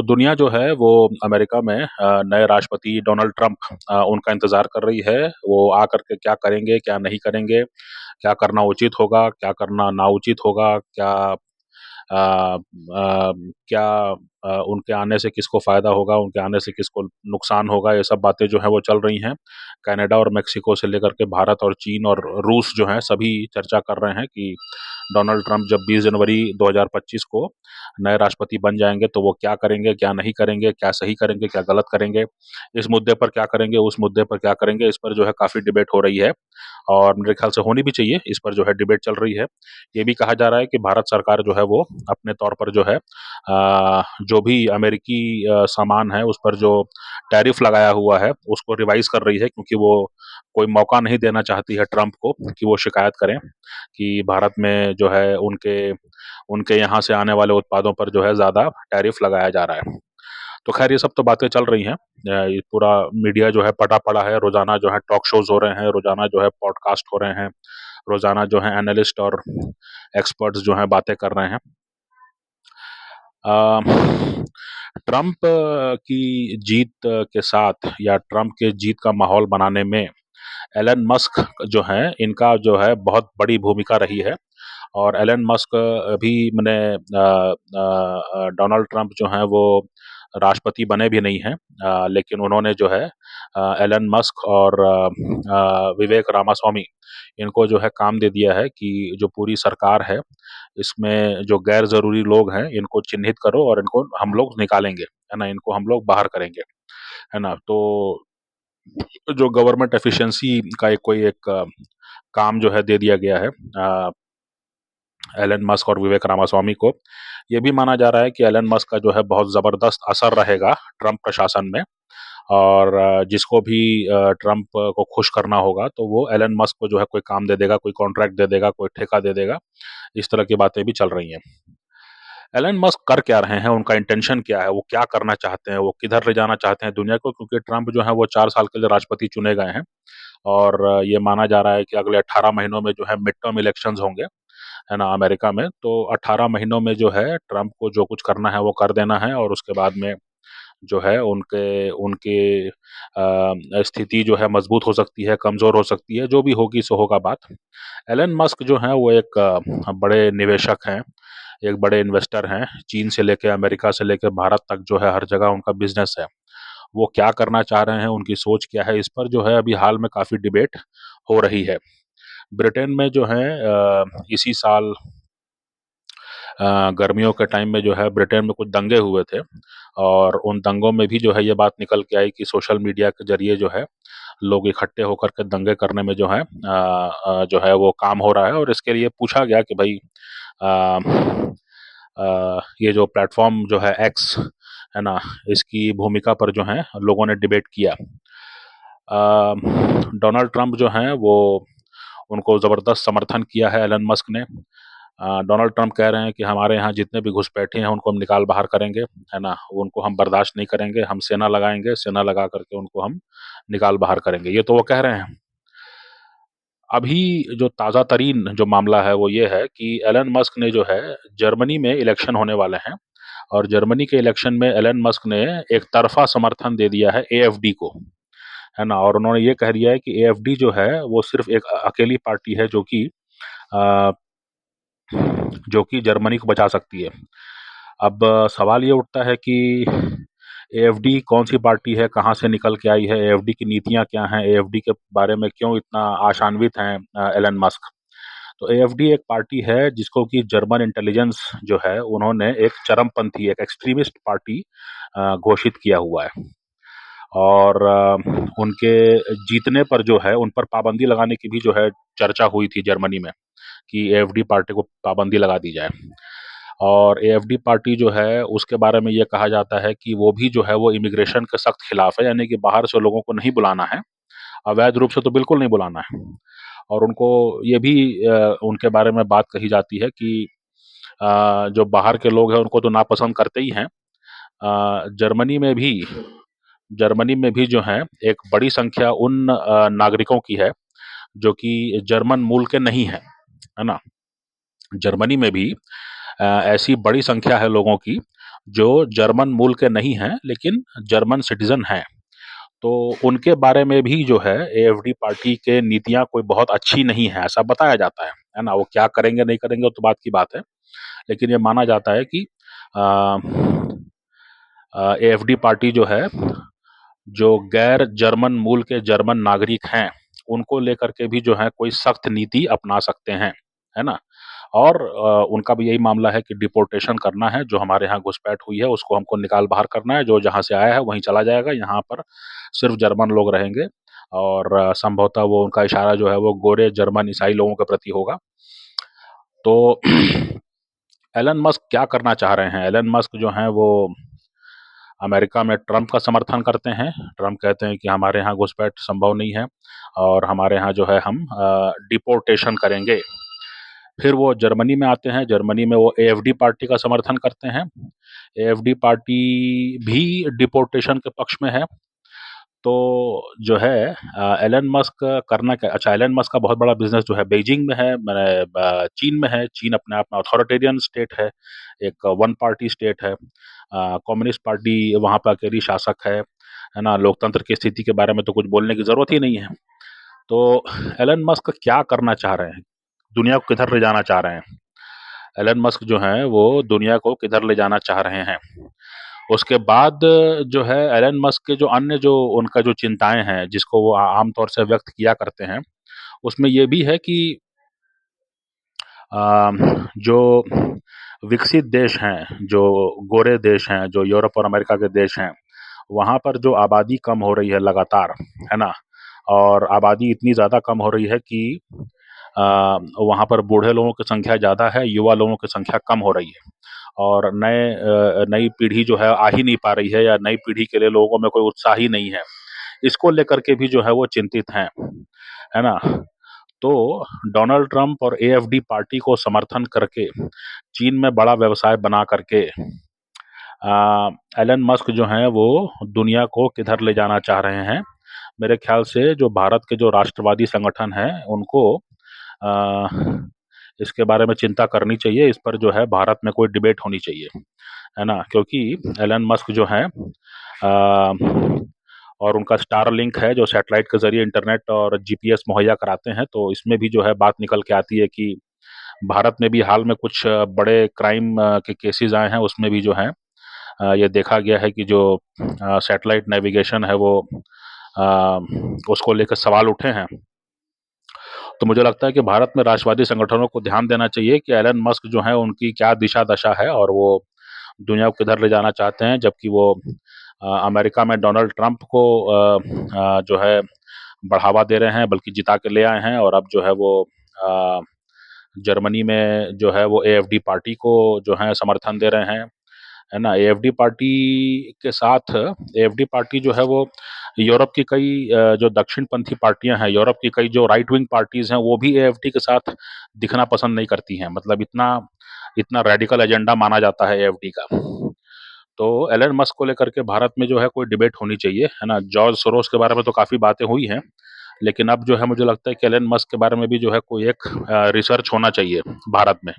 दुनिया जो है वो अमेरिका में नए राष्ट्रपति डोनाल्ड ट्रंप उनका इंतजार कर रही है। वो आकर के क्या करेंगे, क्या नहीं करेंगे, क्या करना उचित होगा, क्या करना नाउचित होगा, अ, क्या उनके आने से किसको फ़ायदा होगा, उनके आने से किसको नुकसान होगा, ये सब बातें जो हैं वो चल रही हैं। कनाडा और मेक्सिको से लेकर के भारत और चीन और रूस जो हैं सभी चर्चा कर रहे हैं कि डोनाल्ड ट्रंप जब 20 जनवरी 2025 को नए राष्ट्रपति बन जाएंगे तो वो क्या करेंगे, क्या नहीं करेंगे, क्या सही करेंगे, क्या गलत करेंगे, इस मुद्दे पर क्या करेंगे, उस मुद्दे पर क्या करेंगे, इस पर जो है काफ़ी डिबेट हो रही है और मेरे ख्याल से होनी भी चाहिए। इस पर जो है डिबेट चल रही है। ये भी कहा जा रहा है कि भारत सरकार जो है वो अपने तौर पर जो है जो भी अमेरिकी सामान है उस पर जो टैरिफ लगाया हुआ है उसको रिवाइज कर रही है, क्योंकि वो कोई मौका नहीं देना चाहती है ट्रंप को कि वो शिकायत करें कि भारत में जो है उनके उनके यहाँ से आने वाले उत्पादों पर जो है ज़्यादा टैरिफ लगाया जा रहा है। तो खैर ये सब तो बातें चल रही हैं। ये पूरा मीडिया जो है पटा पड़ा है, रोजाना जो है टॉक शोज हो रहे हैं, रोजाना जो है पॉडकास्ट हो रहे हैं, रोजाना जो है एनालिस्ट और एक्सपर्ट्स जो हैं बातें कर रहे हैं। ट्रंप की जीत के साथ या ट्रंप के जीत का माहौल बनाने में एलन मस्क जो हैं इनका जो है बहुत बड़ी भूमिका रही है। और एलन मस्क भी मैंने डोनाल्ड ट्रंप जो हैं वो राष्ट्रपति बने भी नहीं हैं, लेकिन उन्होंने जो है एलन मस्क और विवेक रामास्वामी इनको जो है काम दे दिया है कि जो पूरी सरकार है इसमें जो गैर ज़रूरी लोग हैं इनको चिन्हित करो और इनको हम लोग निकालेंगे, है ना? इनको हम लोग बाहर करेंगे, है ना? तो जो गवर्नमेंट एफिशिएंसी का एक काम जो है दे दिया गया है एलन मस्क और विवेक रामास्वामी को। ये भी माना जा रहा है कि एलन मस्क का जो है बहुत ज़बरदस्त असर रहेगा ट्रंप प्रशासन में। और जिसको भी ट्रंप को खुश करना होगा तो वो एलन मस्क को जो है कोई काम दे देगा, कोई कॉन्ट्रैक्ट दे देगा, कोई ठेका दे देगा। इस तरह की बातें भी चल रही हैं। एलन मस्क कर क्या रहे हैं, उनका इंटेंशन क्या है, वो क्या करना चाहते हैं, वो किधर ले जाना चाहते हैं दुनिया को, क्योंकि ट्रंप जो है वो 4 साल के लिए राष्ट्रपति चुने गए हैं। और ये माना जा रहा है कि अगले 18 महीनों में जो है मिड टर्म इलेक्शंस होंगे, है ना, अमेरिका में। तो 18 महीनों में जो है ट्रंप को जो कुछ करना है वो कर देना है और उसके बाद में जो है उनके उनकी स्थिति जो है मजबूत हो सकती है, कमज़ोर हो सकती है, जो भी होगी सो होगा बात। एलन मस्क जो हैं वो एक बड़े निवेशक हैं, एक बड़े इन्वेस्टर हैं। चीन से लेके अमेरिका से लेके भारत तक जो है हर जगह उनका बिज़नेस है। वो क्या करना चाह रहे हैं, उनकी सोच क्या है, इस पर जो है अभी हाल में काफ़ी डिबेट हो रही है। ब्रिटेन में जो है इसी साल गर्मियों के टाइम में जो है ब्रिटेन में कुछ दंगे हुए थे और उन दंगों में भी जो है ये बात निकल के आई कि सोशल मीडिया के ज़रिए जो है लोग इकट्ठे होकर के दंगे करने में जो है जो है वो काम हो रहा है। और इसके लिए पूछा गया कि भाई ये जो प्लेटफॉर्म जो है एक्स, है ना, इसकी भूमिका पर जो है लोगों ने डिबेट किया। डोनाल्ड ट्रंप जो हैं वो उनको ज़बरदस्त समर्थन किया है एलन मस्क ने। डोनाल्ड ट्रंप कह रहे हैं कि हमारे यहाँ जितने भी घुसपैठे हैं उनको हम निकाल बाहर करेंगे, है ना, उनको हम बर्दाश्त नहीं करेंगे, हम सेना लगाएंगे, सेना लगा करके उनको हम निकाल बाहर करेंगे, ये तो वो कह रहे हैं। अभी जो ताज़ा तरीन जो मामला है वो ये है कि एलन मस्क ने जो है जर्मनी में इलेक्शन होने वाले हैं और जर्मनी के इलेक्शन में एलन मस्क ने एक तरफा समर्थन दे दिया है एएफडी को, है ना। और उन्होंने ये कह दिया है कि एएफडी जो है वो सिर्फ एक अकेली पार्टी है अ, जो कि जर्मनी को बचा सकती है। अब सवाल ये उठता है कि एएफडी कौन सी पार्टी है, कहाँ से निकल के आई है, एएफडी की नीतियाँ क्या हैं, एएफडी के बारे में क्यों इतना आशान्वित हैं एलन मस्क। तो एएफडी एक पार्टी है जिसको कि जर्मन इंटेलिजेंस जो है उन्होंने एक चरमपंथी, एक एक्सट्रीमिस्ट पार्टी घोषित किया हुआ है। और उनके जीतने पर जो है उन पर पाबंदी लगाने की भी जो है चर्चा हुई थी जर्मनी में कि एएफडी पार्टी को पाबंदी लगा दी जाए। और एएफडी पार्टी जो है उसके बारे में ये कहा जाता है कि वो भी जो है वो इमिग्रेशन के सख्त खिलाफ है, यानी कि बाहर से लोगों को नहीं बुलाना है, अवैध रूप से तो बिल्कुल नहीं बुलाना है। और उनको ये भी उनके बारे में बात कही जाती है कि जो बाहर के लोग हैं उनको तो नापसंद करते ही हैं। जर्मनी में भी जो है एक बड़ी संख्या उन नागरिकों की है जो कि जर्मन मूल के नहीं हैं, है ना। जर्मनी में भी ऐसी बड़ी संख्या है लोगों की जो जर्मन मूल के नहीं हैं, लेकिन जर्मन सिटीज़न हैं। तो उनके बारे में भी जो है एएफडी पार्टी के नीतियाँ कोई बहुत अच्छी नहीं है, ऐसा बताया जाता है ना? वो क्या करेंगे, नहीं करेंगे वो तो बात की बात है। लेकिन ये माना जाता है कि अ एएफडी पार्टी जो है, जो गैर जर्मन मूल के जर्मन नागरिक हैं, उनको लेकर के भी जो है कोई सख्त नीति अपना सकते हैं, है ना? और उनका भी यही मामला है कि डिपोर्टेशन करना है, जो हमारे यहाँ घुसपैठ हुई है उसको हमको निकाल बाहर करना है, जो जहाँ से आया है वहीं चला जाएगा, यहाँ पर सिर्फ जर्मन लोग रहेंगे और संभवतः वो उनका इशारा जो है वो गोरे जर्मन ईसाई लोगों के प्रति होगा। तो एलन मस्क क्या करना चाह रहे हैं? एलन मस्क जो हैं वो अमेरिका में ट्रंप का समर्थन करते हैं। ट्रंप कहते हैं कि हमारे यहाँ घुसपैठ संभव नहीं है और हमारे यहाँ जो है हम डिपोर्टेशन करेंगे। फिर वो जर्मनी में आते हैं, जर्मनी में वो एएफडी पार्टी का समर्थन करते हैं। एएफडी पार्टी भी डिपोर्टेशन के पक्ष में है। तो जो है एलन मस्क करना क्या, अच्छा, एलन मस्क का बहुत बड़ा बिजनेस जो है बीजिंग में है, मैंने चीन में है। चीन अपने आप में अथॉरिटेरियन स्टेट है, एक वन पार्टी स्टेट है। कम्युनिस्ट पार्टी वहाँ पर अकेली शासक है ना? लोकतंत्र की स्थिति के बारे में तो कुछ बोलने की ज़रूरत ही नहीं है। तो एलन मस्क क्या करना चाह रहे हैं? दुनिया को किधर ले जाना चाह रहे हैं? एलन मस्क जो हैं वो दुनिया को किधर ले जाना चाह रहे हैं? उसके बाद जो है एलन मस्क के जो अन्य जो उनका जो चिंताएँ हैं, जिसको वो आम तौर से व्यक्त किया करते हैं, उसमें ये भी है कि जो विकसित देश हैं, जो गोरे देश हैं, जो यूरोप और अमेरिका के देश हैं, वहाँ पर जो आबादी कम हो रही है लगातार, है ना? और आबादी इतनी ज़्यादा कम हो रही है कि वहाँ पर बूढ़े लोगों की संख्या ज़्यादा है, युवा लोगों की संख्या कम हो रही है। और नई पीढ़ी जो है आ ही नहीं पा रही है, या नई पीढ़ी के लिए लोगों में कोई उत्साह ही नहीं है। इसको लेकर के भी जो है वो चिंतित हैं, है ना? तो डोनाल्ड ट्रंप और एएफडी पार्टी को समर्थन करके चीन में बड़ा व्यवसाय बना करके एलन मस्क जो हैं वो दुनिया को किधर ले जाना चाह रहे हैं? मेरे ख्याल से जो भारत के जो राष्ट्रवादी संगठन हैं उनको अ, इसके बारे में चिंता करनी चाहिए। इस पर जो है भारत में कोई डिबेट होनी चाहिए, है ना? क्योंकि एलन मस्क जो हैं और उनका स्टारलिंक है जो सैटेलाइट के ज़रिए इंटरनेट और जीपीएस मुहैया कराते हैं, तो इसमें भी जो है बात निकल के आती है कि भारत में भी हाल में कुछ बड़े क्राइम के केसेस आए हैं, उसमें भी जो है ये देखा गया है कि जो सैटेलाइट नेविगेशन है वो उसको लेकर सवाल उठे हैं। तो मुझे लगता है कि भारत में राष्ट्रवादी संगठनों को ध्यान देना चाहिए कि एलन मस्क जो हैं उनकी क्या दिशा दशा है और वो दुनिया को किधर ले जाना चाहते हैं, जबकि वो अमेरिका में डोनाल्ड ट्रंप को जो है बढ़ावा दे रहे हैं, बल्कि जिता के ले आए हैं। और अब जो है वो अ, जर्मनी में जो है वो एएफडी पार्टी को जो है समर्थन दे रहे हैं, है ना? एएफडी पार्टी के साथ एएफडी पार्टी जो है वो यूरोप की कई जो दक्षिणपंथी पार्टियां हैं, यूरोप की कई जो राइट विंग पार्टीज हैं, वो भी एएफडी के साथ दिखना पसंद नहीं करती हैं। मतलब इतना इतना रेडिकल एजेंडा माना जाता है एएफडी का। तो एलन मस्क को लेकर के भारत में जो है कोई डिबेट होनी चाहिए, है ना? जॉर्ज सोरोस के बारे में तो काफ़ी बातें हुई हैं, लेकिन अब जो है मुझे लगता है कि एलन मस्क के बारे में भी जो है कोई एक रिसर्च होना चाहिए भारत में।